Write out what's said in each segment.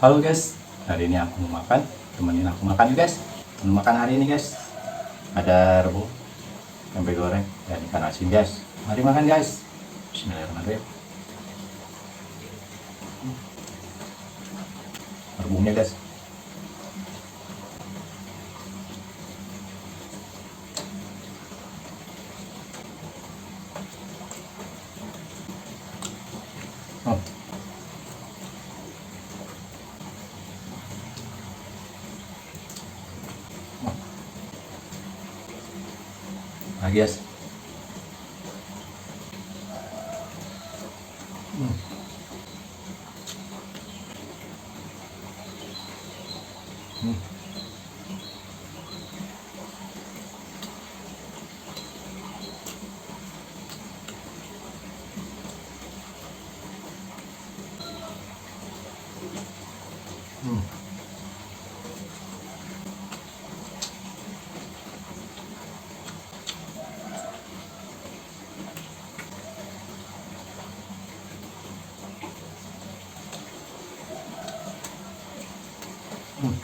Halo guys, hari ini aku mau makan, temenin aku makan guys. Menu makan hari ini guys, ada rebung, tempe goreng, dan ikan asin guys. Mari makan guys. Bismillahirrahmanirrahim. Rebungnya guys. Oh. Lagi guys. Hmm. Hmm. Hmm. Hmm.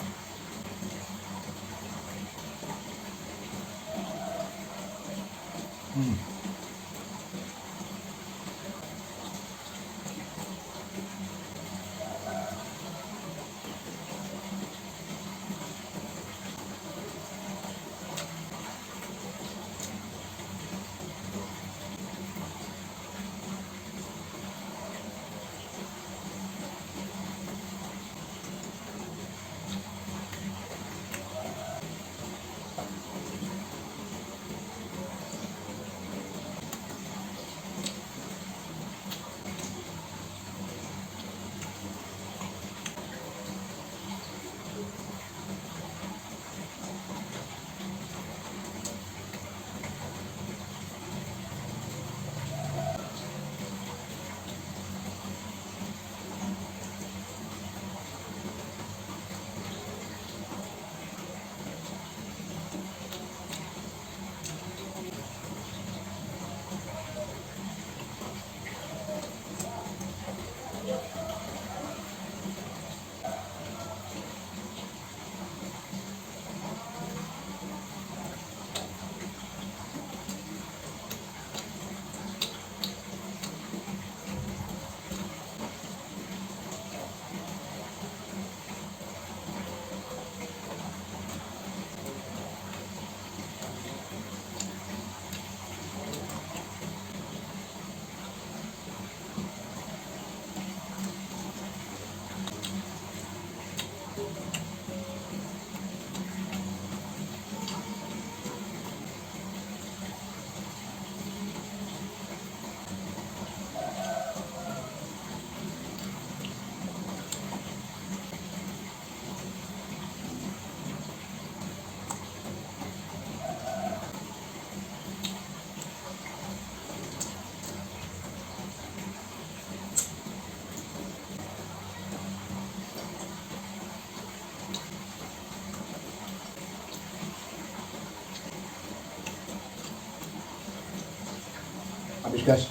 Habis guys,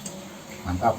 mantap.